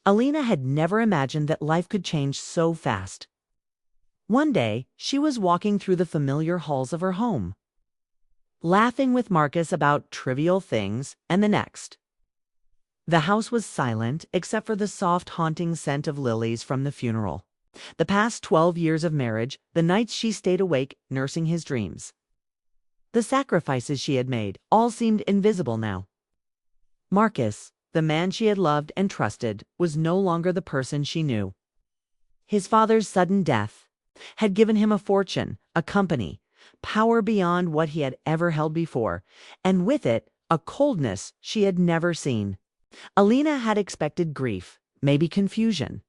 Alina had never imagined that life could change so fast. One day, she was walking through the familiar halls of her home, laughing with Marcus about trivial things, and the next. The house was silent except for the soft, haunting scent of lilies from the funeral. The past 12 years of marriage, the nights she stayed awake nursing his dreams. The sacrifices she had made all seemed invisible now. Marcus, the man she had loved and trusted, was no longer the person she knew. His father's sudden death had given him a fortune, a company, power beyond what he had ever held before, and with it, a coldness she had never seen. Alina had expected grief, maybe confusion,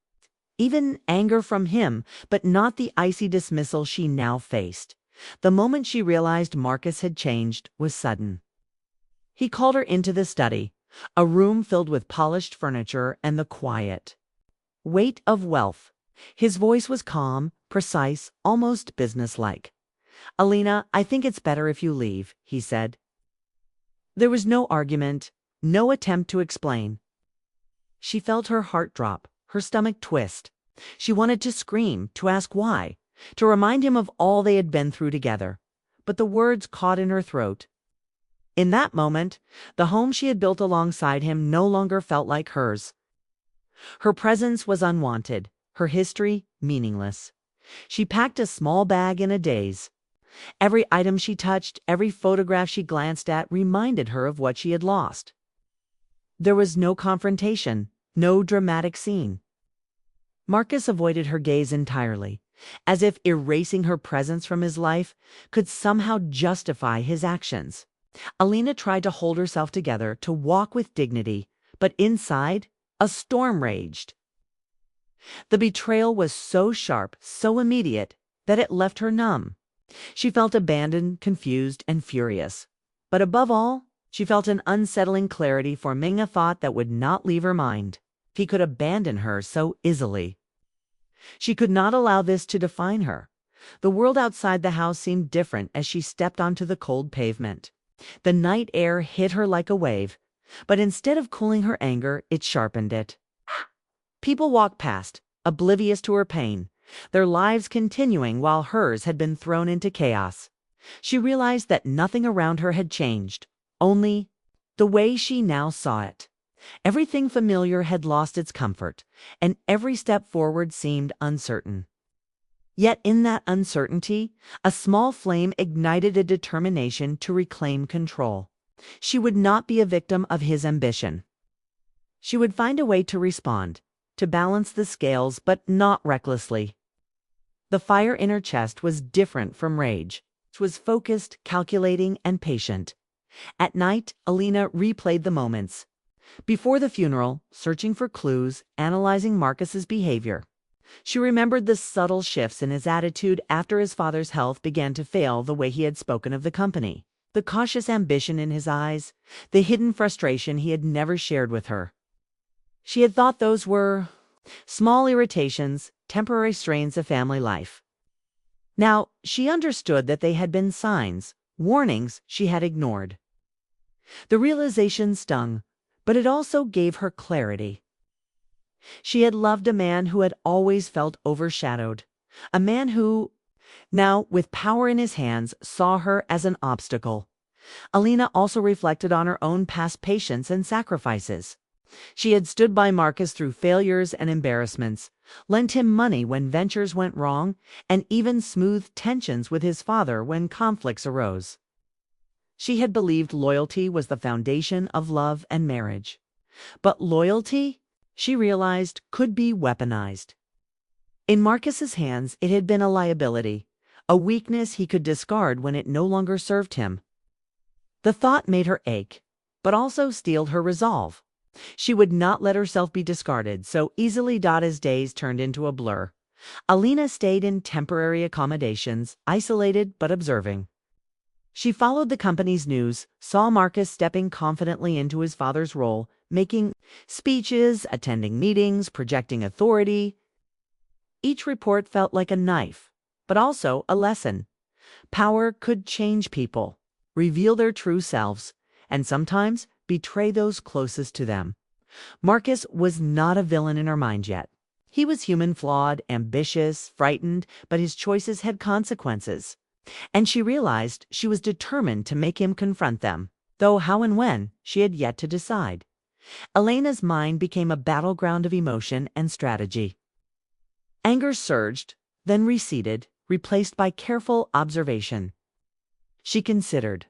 even anger from him, but not the icy dismissal she now faced. The moment she realized Marcus had changed was sudden. He called her into the study, a room filled with polished furniture and the quiet weight of wealth. His voice was calm, precise, almost businesslike. "Alina, I think it's better if you leave," he said. There was no argument, no attempt to explain. She felt her heart drop, her stomach twist. She wanted to scream, to ask why, to remind him of all they had been through together, but the words caught in her throat. In that moment, the home she had built alongside him no longer felt like hers. Her presence was unwanted, her history meaningless. She packed a small bag in a daze. Every item she touched, every photograph she glanced at reminded her of what she had lost. There was no confrontation, no dramatic scene. Marcus avoided her gaze entirely, as if erasing her presence from his life could somehow justify his actions. Alina tried to hold herself together, to walk with dignity, but inside, a storm raged. The betrayal was so sharp, so immediate, that it left her numb. She felt abandoned, confused, and furious. But above all, she felt an unsettling clarity forming a thought that would not leave her mind. He could abandon her so easily. She could not allow this to define her. The world outside the house seemed different as she stepped onto the cold pavement. The night air hit her like a wave, but instead of cooling her anger, it sharpened it. People walked past, oblivious to her pain, their lives continuing while hers had been thrown into chaos. She realized that nothing around her had changed, only the way she now saw it. Everything familiar had lost its comfort, and every step forward seemed uncertain. Yet in that uncertainty, a small flame ignited a determination to reclaim control. She would not be a victim of his ambition. She would find a way to respond, to balance the scales, but not recklessly. The fire in her chest was different from rage. It was focused, calculating, and patient. At night, Alina replayed the moments. Before the funeral, searching for clues, analyzing Marcus's behavior. She remembered the subtle shifts in his attitude after his father's health began to fail, the way he had spoken of the company, the cautious ambition in his eyes, the hidden frustration he had never shared with her. She had thought those were small irritations, temporary strains of family life. Now, she understood that they had been signs, warnings she had ignored. The realization stung, but it also gave her clarity. She had loved a man who had always felt overshadowed, a man who, now with power in his hands, saw her as an obstacle. Alina also reflected on her own past patience and sacrifices. She had stood by Marcus through failures and embarrassments, lent him money when ventures went wrong, and even smoothed tensions with his father when conflicts arose. She had believed loyalty was the foundation of love and marriage. But loyalty, she realized, could be weaponized. In Marcus's hands, it had been a liability, a weakness he could discard when it no longer served him. The thought made her ache, but also steeled her resolve. She would not let herself be discarded so easily. As days turned into a blur, Alina stayed in temporary accommodations, isolated but observing. She followed the company's news, saw Marcus stepping confidently into his father's role, making speeches, attending meetings, projecting authority. Each report felt like a knife, but also a lesson. Power could change people, reveal their true selves, and sometimes betray those closest to them. Marcus was not a villain in her mind yet. He was human, flawed, ambitious, frightened, but his choices had consequences. And she realized she was determined to make him confront them, though how and when she had yet to decide. Elena's mind became a battleground of emotion and strategy. Anger surged, then receded, replaced by careful observation. She considered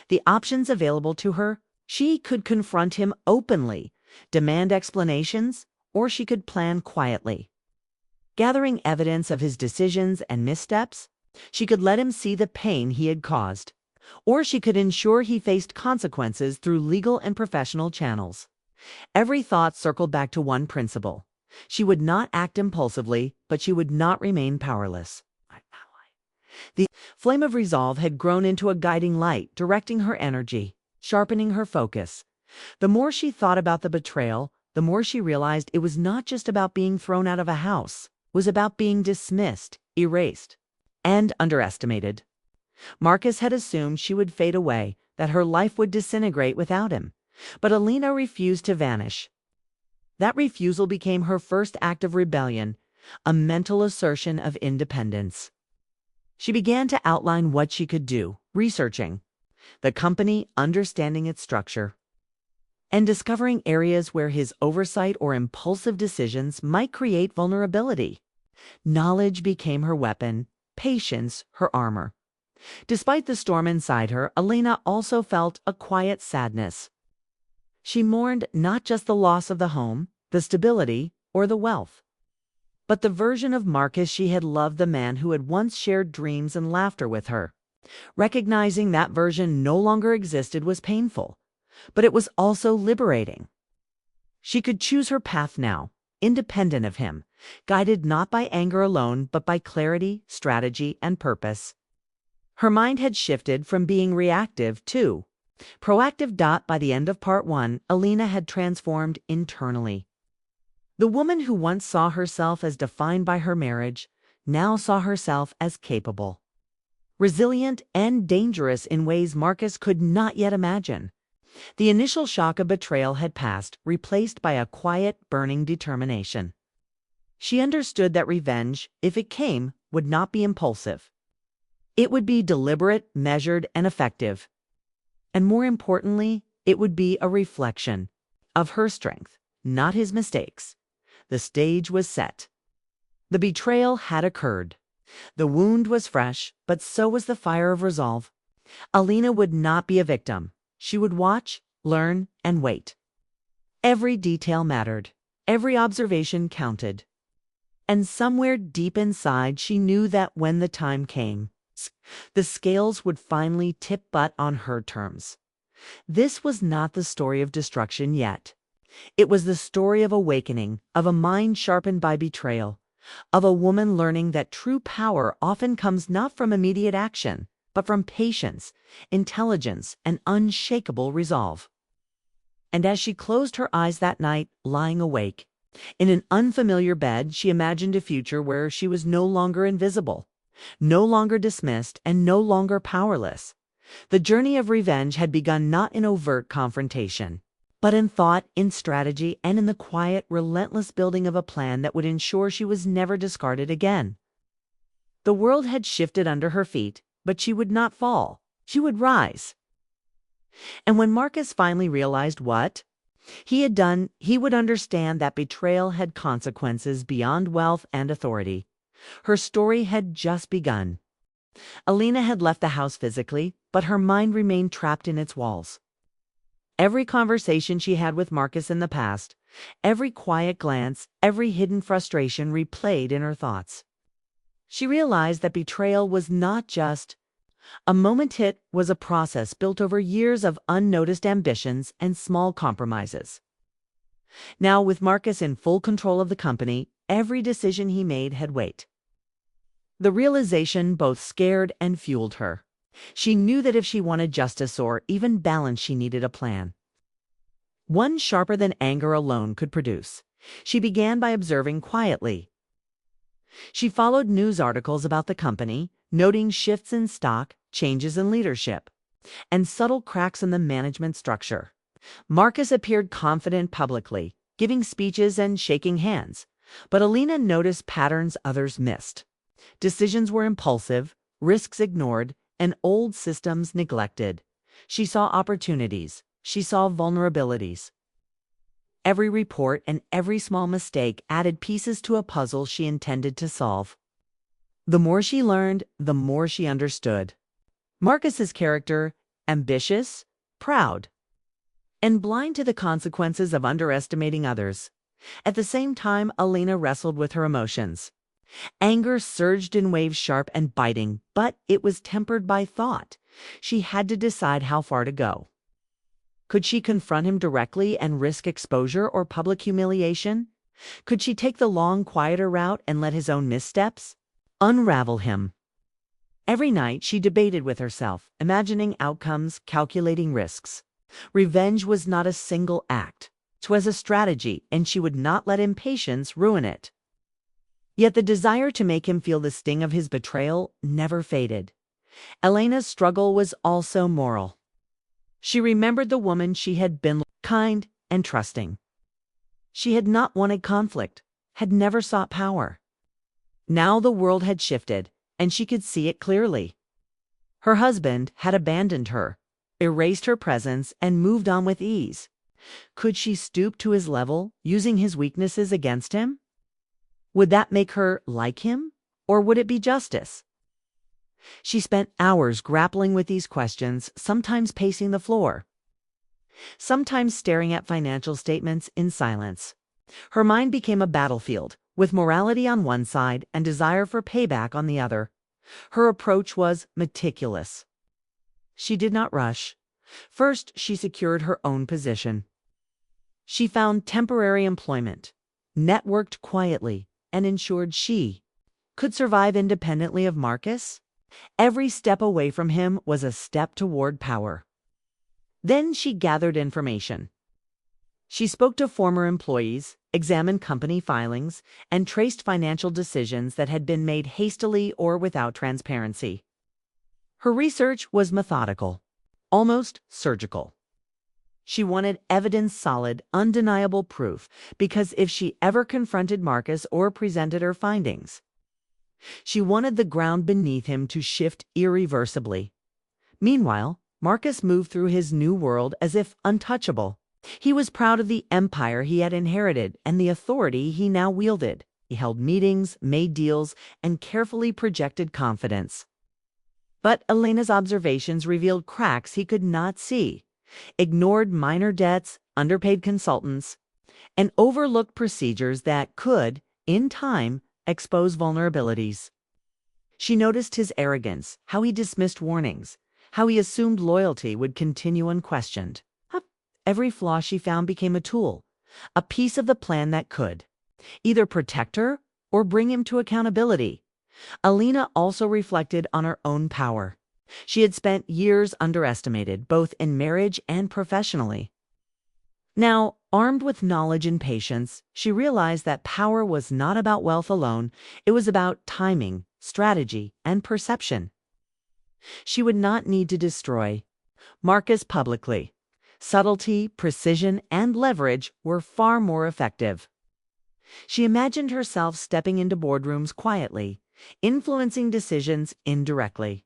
the options available to her. She could confront him openly, demand explanations, or she could plan quietly. Gathering evidence of his decisions and missteps, she could let him see the pain he had caused, or she could ensure he faced consequences through legal and professional channels. Every thought circled back to one principle. She would not act impulsively, but she would not remain powerless. The flame of resolve had grown into a guiding light, directing her energy, sharpening her focus. The more she thought about the betrayal, the more she realized it was not just about being thrown out of a house. It was about being dismissed, erased, and underestimated. Marcus had assumed she would fade away, that her life would disintegrate without him. But Elena refused to vanish. That refusal became her first act of rebellion, a mental assertion of independence. She began to outline what she could do, researching the company, understanding its structure, and discovering areas where his oversight or impulsive decisions might create vulnerability. Knowledge became her weapon, patience her armor. Despite the storm inside her, Elena also felt a quiet sadness. She mourned not just the loss of the home, the stability, or the wealth, but the version of Marcus she had loved, the man who had once shared dreams and laughter with her. Recognizing that version no longer existed was painful, but it was also liberating. She could choose her path now, independent of him, guided not by anger alone, but by clarity, strategy, and purpose. Her mind had shifted from being reactive to proactive. By the end of part 1, Elena had transformed internally. The woman who once saw herself as defined by her marriage now saw herself as capable, resilient, and dangerous in ways Marcus could not yet imagine. The initial shock of betrayal had passed, replaced by a quiet, burning determination. She understood that revenge, if it came, would not be impulsive. It would be deliberate, measured, and effective. And more importantly, it would be a reflection of her strength, not his mistakes. The stage was set. The betrayal had occurred. The wound was fresh, but so was the fire of resolve. Elena would not be a victim. She would watch, learn, and wait. Every detail mattered. Every observation counted. And somewhere deep inside, she knew that when the time came, the scales would finally tip, but on her terms. This was not the story of destruction yet. It was the story of awakening, of a mind sharpened by betrayal, of a woman learning that true power often comes not from immediate action, but from patience, intelligence, and unshakable resolve. And as she closed her eyes that night, lying awake, in an unfamiliar bed, she imagined a future where she was no longer invisible, no longer dismissed, and no longer powerless. The journey of revenge had begun not in overt confrontation, but in thought, in strategy, and in the quiet, relentless building of a plan that would ensure she was never discarded again. The world had shifted under her feet, but she would not fall. She would rise. And when Marcus finally realized what he had done, he would understand that betrayal had consequences beyond wealth and authority. Her story had just begun. Elena had left the house physically, but her mind remained trapped in its walls. Every conversation she had with Marcus in the past, every quiet glance, every hidden frustration replayed in her thoughts. She realized that betrayal was not just a moment, it was a process built over years of unnoticed ambitions and small compromises. Now, with Marcus in full control of the company, every decision he made had weight. The realization both scared and fueled her. She knew that if she wanted justice or even balance, she needed a plan. One sharper than anger alone could produce. She began by observing quietly. She followed news articles about the company, noting shifts in stock, changes in leadership, and subtle cracks in the management structure. Marcus appeared confident publicly, giving speeches and shaking hands, but Alina noticed patterns others missed. Decisions were impulsive, risks ignored, and old systems neglected. She saw opportunities. She saw vulnerabilities. Every report and every small mistake added pieces to a puzzle she intended to solve. The more she learned, the more she understood. Marcus's character, ambitious, proud, and blind to the consequences of underestimating others. At the same time, Alina wrestled with her emotions. Anger surged in waves, sharp and biting, but it was tempered by thought. She had to decide how far to go. Could she confront him directly and risk exposure or public humiliation? Could she take the long, quieter route and let his own missteps unravel him? Every night she debated with herself, imagining outcomes, calculating risks. Revenge was not a single act. It was a strategy, and she would not let impatience ruin it. Yet the desire to make him feel the sting of his betrayal never faded. Elena's struggle was also moral. She remembered the woman she had been, kind and trusting. She had not wanted conflict, had never sought power. Now the world had shifted, and she could see it clearly. Her husband had abandoned her, erased her presence, and moved on with ease. Could she stoop to his level, using his weaknesses against him? Would that make her like him, or would it be justice? She spent hours grappling with these questions, sometimes pacing the floor, sometimes staring at financial statements in silence. Her mind became a battlefield, with morality on one side and desire for payback on the other. Her approach was meticulous. She did not rush. First, she secured her own position. She found temporary employment, networked quietly, and ensured she could survive independently of Marcus. Every step away from him was a step toward power. Then she gathered information. She spoke to former employees, examined company filings, and traced financial decisions that had been made hastily or without transparency. Her research was methodical, almost surgical. She wanted evidence, solid, undeniable proof, because if she ever confronted Marcus or presented her findings, she wanted the ground beneath him to shift irreversibly. Meanwhile, Marcus moved through his new world as if untouchable. He was proud of the empire he had inherited and the authority he now wielded. He held meetings, made deals, and carefully projected confidence. But Elena's observations revealed cracks he could not see. Ignored minor debts, underpaid consultants, and overlooked procedures that could, in time, expose vulnerabilities. She noticed his arrogance, how he dismissed warnings, how he assumed loyalty would continue unquestioned. Every flaw she found became a tool, a piece of the plan that could either protect her or bring him to accountability. Alina also reflected on her own power. She had spent years underestimated, both in marriage and professionally. Now, armed with knowledge and patience, she realized that power was not about wealth alone. It was about timing, strategy, and perception. She would not need to destroy Marcus publicly. Subtlety, precision, and leverage were far more effective. She imagined herself stepping into boardrooms quietly, influencing decisions indirectly,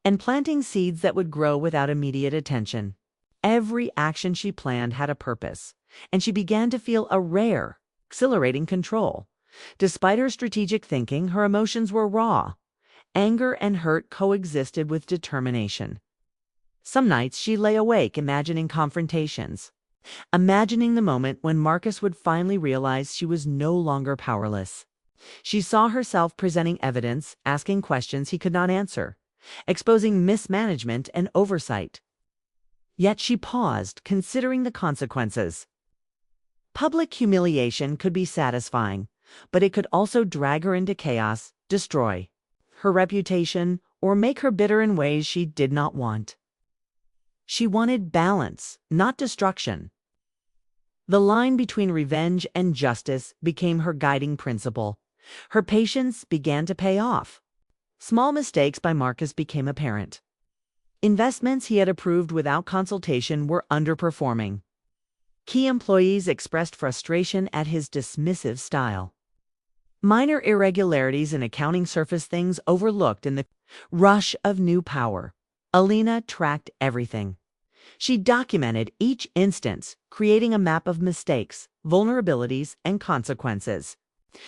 and planting seeds that would grow without immediate attention. Every action she planned had a purpose, and she began to feel a rare, exhilarating control. Despite her strategic thinking, her emotions were raw. Anger and hurt coexisted with determination. Some nights she lay awake imagining confrontations, imagining the moment when Marcus would finally realize she was no longer powerless. She saw herself presenting evidence, asking questions he could not answer, exposing mismanagement and oversight. Yet she paused, considering the consequences. Public humiliation could be satisfying, but it could also drag her into chaos, destroy her reputation, or make her bitter in ways she did not want. She wanted balance, not destruction. The line between revenge and justice became her guiding principle. Her patience began to pay off. Small mistakes by Marcus became apparent. Investments he had approved without consultation were underperforming. Key employees expressed frustration at his dismissive style. Minor irregularities in accounting surfaced things overlooked in the rush of new power. Alina tracked everything. She documented each instance, creating a map of mistakes, vulnerabilities, and consequences.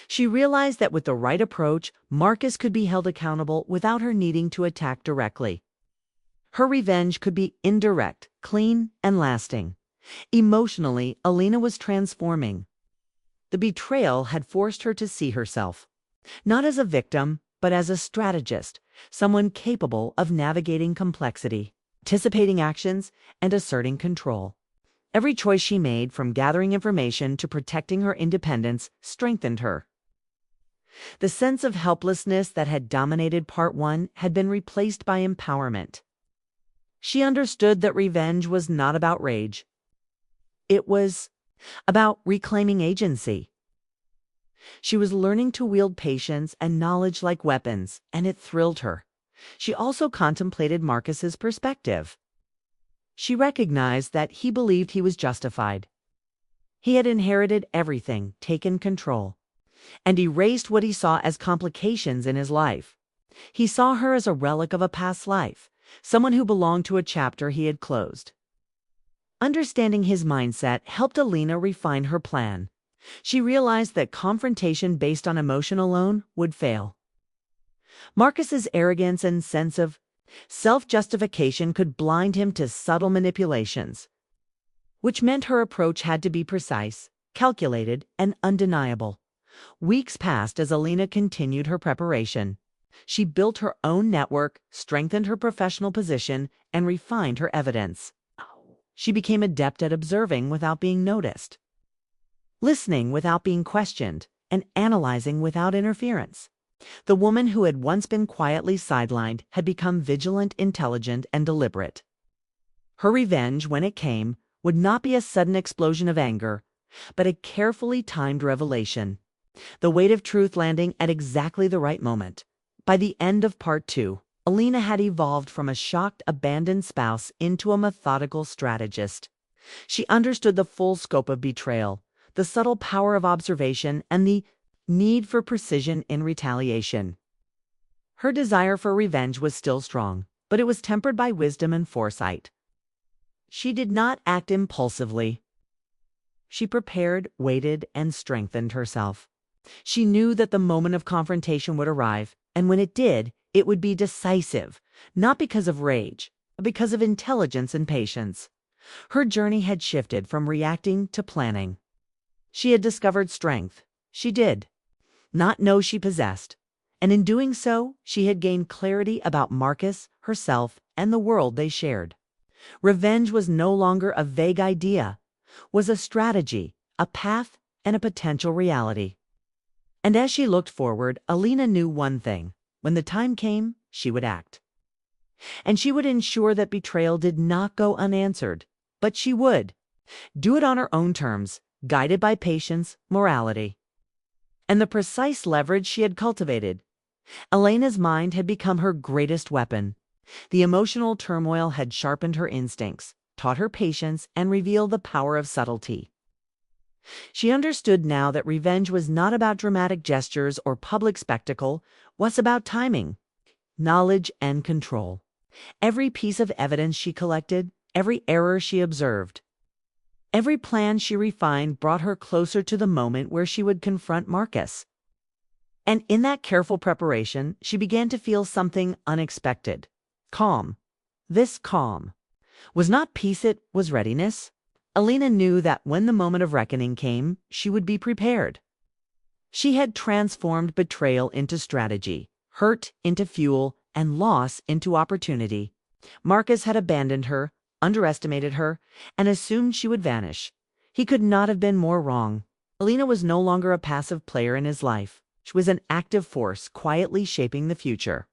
She realized that with the right approach, Marcus could be held accountable without her needing to attack directly. Her revenge could be indirect, clean, and lasting. Emotionally, Alina was transforming. The betrayal had forced her to see herself, not as a victim, but as a strategist, someone capable of navigating complexity, anticipating actions, and asserting control. Every choice she made, from gathering information to protecting her independence, strengthened her. The sense of helplessness that had dominated Part 1 had been replaced by empowerment. She understood that revenge was not about rage. It was about reclaiming agency. She was learning to wield patience and knowledge like weapons, and it thrilled her. She also contemplated Marcus's perspective. She recognized that he believed he was justified. He had inherited everything, taken control, and erased what he saw as complications in his life. He saw her as a relic of a past life, someone who belonged to a chapter he had closed. Understanding his mindset helped Alina refine her plan. She realized that confrontation based on emotion alone would fail. Marcus's arrogance and sense of self-justification could blind him to subtle manipulations, which meant her approach had to be precise, calculated, and undeniable. Weeks passed as Alina continued her preparation. She built her own network, strengthened her professional position, and refined her evidence. She became adept at observing without being noticed, listening without being questioned, and analyzing without interference. The woman who had once been quietly sidelined had become vigilant, intelligent, and deliberate. Her revenge, when it came, would not be a sudden explosion of anger, but a carefully timed revelation, the weight of truth landing at exactly the right moment. By the end of Part 2, Alina had evolved from a shocked, abandoned spouse into a methodical strategist. She understood the full scope of betrayal, the subtle power of observation, and the need for precision in retaliation. Her desire for revenge was still strong, but it was tempered by wisdom and foresight. She did not act impulsively. She prepared, waited, and strengthened herself. She knew that the moment of confrontation would arrive, and when it did, it would be decisive, not because of rage, but because of intelligence and patience. Her journey had shifted from reacting to planning. She had discovered strength. She did not know she possessed, and in doing so, she had gained clarity about Marcus, herself, and the world they shared. Revenge was no longer a vague idea, was a strategy, a path, and a potential reality. And as she looked forward, Alina knew one thing. When the time came, she would act. And she would ensure that betrayal did not go unanswered, but she would do it on her own terms, guided by patience, morality, and the precise leverage she had cultivated. Alina's mind had become her greatest weapon. The emotional turmoil had sharpened her instincts, taught her patience, and revealed the power of subtlety. She understood now that revenge was not about dramatic gestures or public spectacle, was about timing, knowledge, and control. Every piece of evidence she collected, every error she observed, every plan she refined brought her closer to the moment where she would confront Marcus. And in that careful preparation, she began to feel something unexpected. Calm. This calm was not peace, it was readiness. Alina knew that when the moment of reckoning came, she would be prepared. She had transformed betrayal into strategy, hurt into fuel, and loss into opportunity. Marcus had abandoned her, underestimated her, and assumed she would vanish. He could not have been more wrong. Alina was no longer a passive player in his life. She was an active force, quietly shaping the future,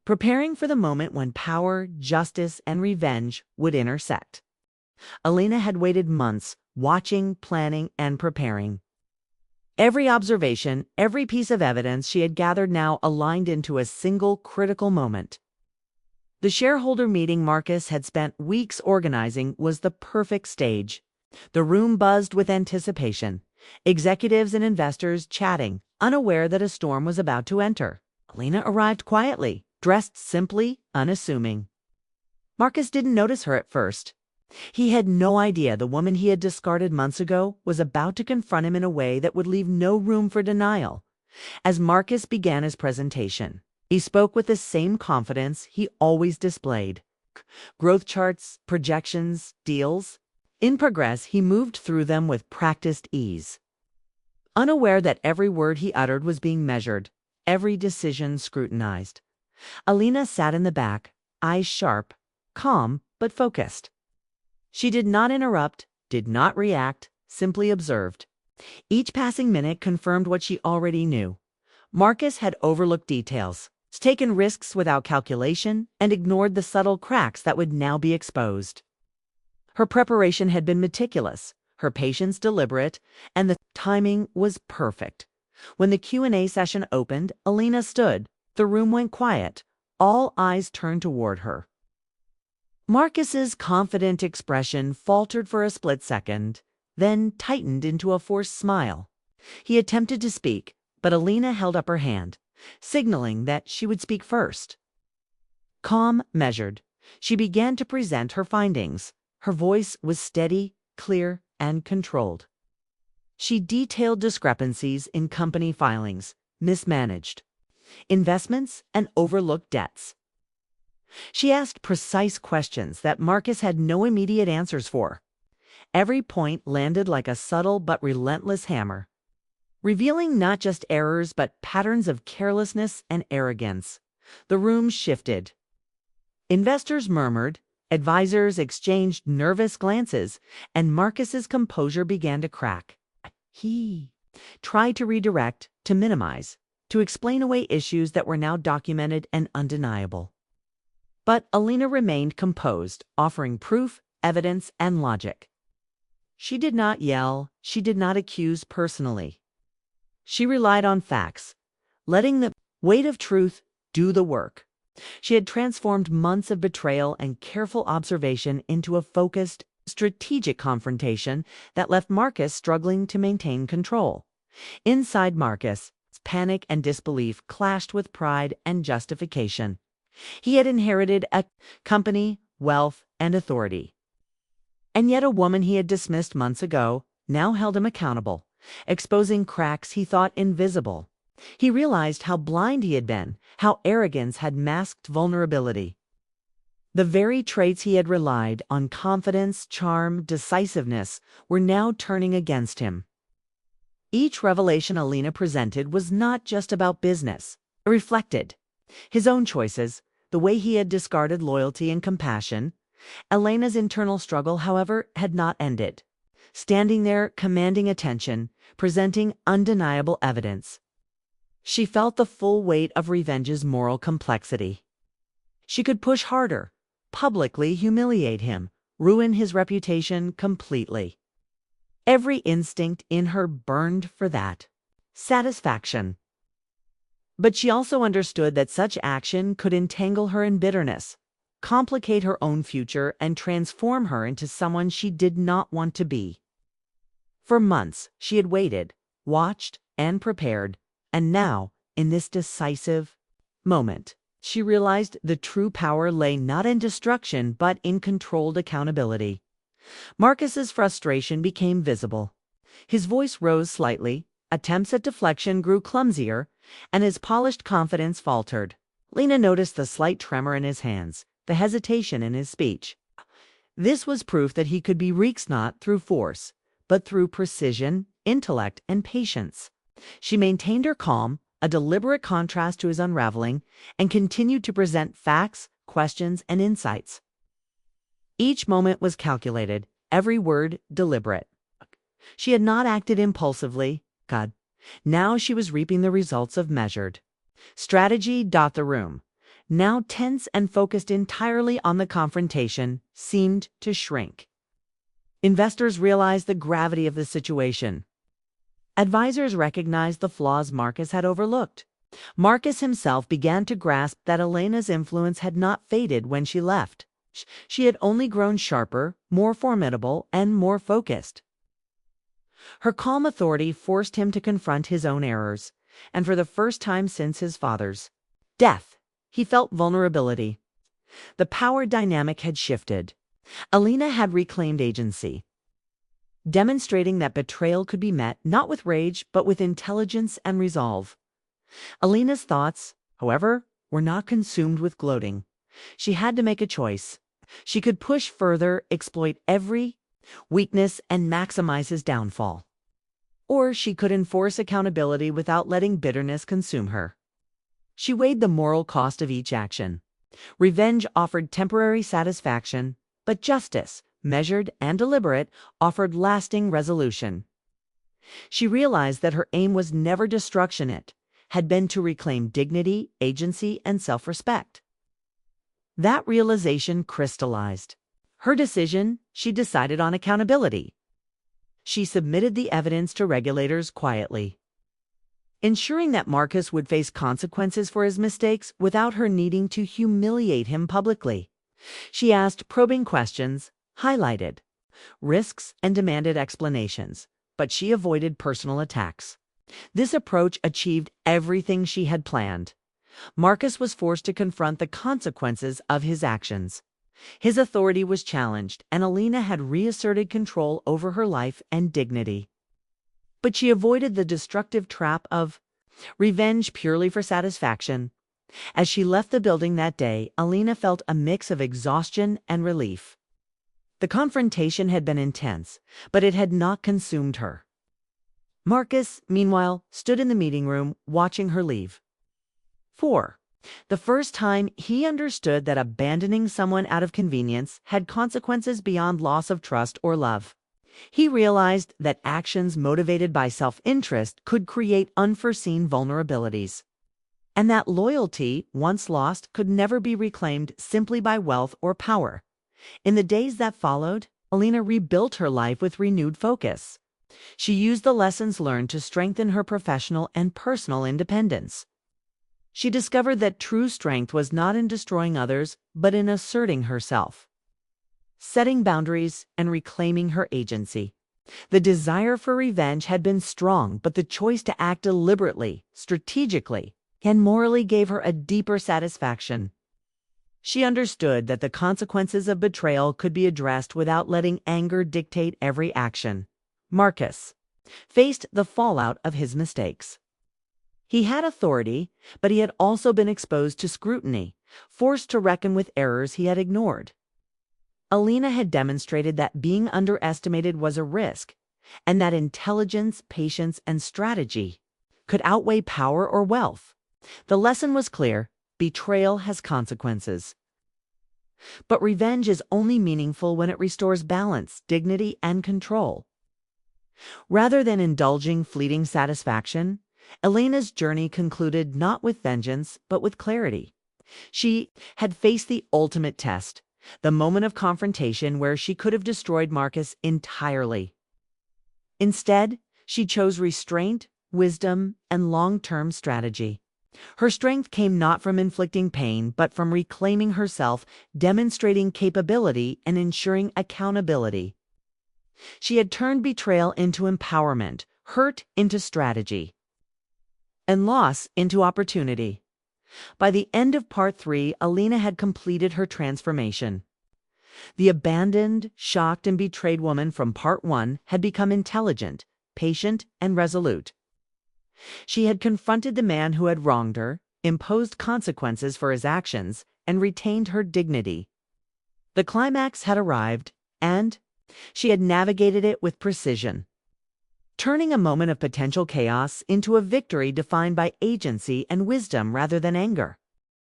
preparing for the moment when power, justice, and revenge would intersect. Alina had waited months, watching, planning, and preparing. Every observation, every piece of evidence she had gathered now aligned into a single critical moment. The shareholder meeting Marcus had spent weeks organizing was the perfect stage. The room buzzed with anticipation, executives and investors chatting, unaware that a storm was about to enter. Alina arrived quietly, dressed simply, unassuming. Marcus didn't notice her at first. He had no idea the woman he had discarded months ago was about to confront him in a way that would leave no room for denial. As Marcus began his presentation, he spoke with the same confidence he always displayed. Growth charts, projections, deals. In progress, he moved through them with practiced ease. Unaware that every word he uttered was being measured, every decision scrutinized. Alina sat in the back, eyes sharp, calm but focused. She did not interrupt, did not react, simply observed. Each passing minute confirmed what she already knew. Marcus had overlooked details, taken risks without calculation, and ignored the subtle cracks that would now be exposed. Her preparation had been meticulous, her patience deliberate, and the timing was perfect. When the Q&A session opened, Alina stood. The room went quiet. All eyes turned toward her. Marcus's confident expression faltered for a split second, then tightened into a forced smile. He attempted to speak, but Alina held up her hand, signaling that she would speak first. Calm, measured, she began to present her findings. Her voice was steady, clear, and controlled. She detailed discrepancies in company filings, mismanaged investments, and overlooked debts. She asked precise questions that Marcus had no immediate answers for. Every point landed like a subtle but relentless hammer, revealing not just errors but patterns of carelessness and arrogance. The room shifted. Investors murmured, advisors exchanged nervous glances, and Marcus's composure began to crack. He tried to redirect, to minimize, to explain away issues that were now documented and undeniable. But Alina remained composed, offering proof, evidence, and logic. She did not yell, she did not accuse personally. She relied on facts, letting the weight of truth do the work. She had transformed months of betrayal and careful observation into a focused, strategic confrontation that left Marcus struggling to maintain control. Inside Marcus, panic and disbelief clashed with pride and justification. He had inherited a company, wealth, and authority. And yet a woman he had dismissed months ago now held him accountable, exposing cracks he thought invisible. He realized how blind he had been, how arrogance had masked vulnerability. The very traits he had relied on, confidence, charm, decisiveness, were now turning against him. Each revelation Alina presented was not just about business. It reflected his own choices, the way he had discarded loyalty and compassion. Elena's internal struggle, however, had not ended. Standing there, commanding attention, presenting undeniable evidence, she felt the full weight of revenge's moral complexity. She could push harder, publicly humiliate him, ruin his reputation completely. Every instinct in her burned for that satisfaction. But she also understood that such action could entangle her in bitterness, complicate her own future, and transform her into someone she did not want to be. For months, she had waited, watched, and prepared, and now, in this decisive moment, she realized the true power lay not in destruction but in controlled accountability. Marcus's frustration became visible. His voice rose slightly, attempts at deflection grew clumsier, and his polished confidence faltered. Lena noticed the slight tremor in his hands, the hesitation in his speech. This was proof that he could be reached not through force, but through precision, intellect, and patience. She maintained her calm, a deliberate contrast to his unraveling, and continued to present facts, questions, and insights. Each moment was calculated, every word deliberate. She had not acted impulsively. God. Now she was reaping the results of measured strategy. The room, now tense and focused entirely on the confrontation, seemed to shrink. Investors realized the gravity of the situation. Advisors recognized the flaws Marcus had overlooked. Marcus himself began to grasp that Elena's influence had not faded when she left. She had only grown sharper, more formidable, and more focused. Her calm authority forced him to confront his own errors, and for the first time since his father's death, he felt vulnerability. The power dynamic had shifted. Elena had reclaimed agency, demonstrating that betrayal could be met not with rage but with intelligence and resolve. Elena's thoughts, however, were not consumed with gloating. She had to make a choice. She could push further, exploit every weakness, and maximize his downfall. Or she could enforce accountability without letting bitterness consume her. She weighed the moral cost of each action. Revenge offered temporary satisfaction, but justice, measured and deliberate, offered lasting resolution. She realized that her aim was never destruction, it had been to reclaim dignity, agency, and self-respect. That realization crystallized her decision. She decided on accountability. She submitted the evidence to regulators quietly, ensuring that Marcus would face consequences for his mistakes without her needing to humiliate him publicly. She asked probing questions, highlighted risks, and demanded explanations, but she avoided personal attacks. This approach achieved everything she had planned. Marcus was forced to confront the consequences of his actions. His authority was challenged, and Elena had reasserted control over her life and dignity. But she avoided the destructive trap of revenge purely for satisfaction. As she left the building that day, Elena felt a mix of exhaustion and relief. The confrontation had been intense, but it had not consumed her. Marcus, meanwhile, stood in the meeting room, watching her leave. 4. The first time he understood that abandoning someone out of convenience had consequences beyond loss of trust or love. He realized that actions motivated by self-interest could create unforeseen vulnerabilities, and that loyalty, once lost, could never be reclaimed simply by wealth or power. In the days that followed, Elena rebuilt her life with renewed focus. She used the lessons learned to strengthen her professional and personal independence. She discovered that true strength was not in destroying others, but in asserting herself, setting boundaries, and reclaiming her agency. The desire for revenge had been strong, but the choice to act deliberately, strategically, and morally gave her a deeper satisfaction. She understood that the consequences of betrayal could be addressed without letting anger dictate every action. Marcus faced the fallout of his mistakes. He had authority, but he had also been exposed to scrutiny, forced to reckon with errors he had ignored. Elena had demonstrated that being underestimated was a risk, and that intelligence, patience, and strategy could outweigh power or wealth. The lesson was clear: betrayal has consequences. But revenge is only meaningful when it restores balance, dignity, and control. Rather than indulging fleeting satisfaction, Elena's journey concluded not with vengeance, but with clarity. She had faced the ultimate test, the moment of confrontation where she could have destroyed Marcus entirely. Instead, she chose restraint, wisdom, and long-term strategy. Her strength came not from inflicting pain, but from reclaiming herself, demonstrating capability, and ensuring accountability. She had turned betrayal into empowerment, hurt into strategy, and loss into opportunity. By the end of Part 3, Elena had completed her transformation. The abandoned, shocked, and betrayed woman from Part 1 had become intelligent, patient, and resolute. She had confronted the man who had wronged her, imposed consequences for his actions, and retained her dignity. The climax had arrived, and she had navigated it with precision, turning a moment of potential chaos into a victory defined by agency and wisdom rather than anger.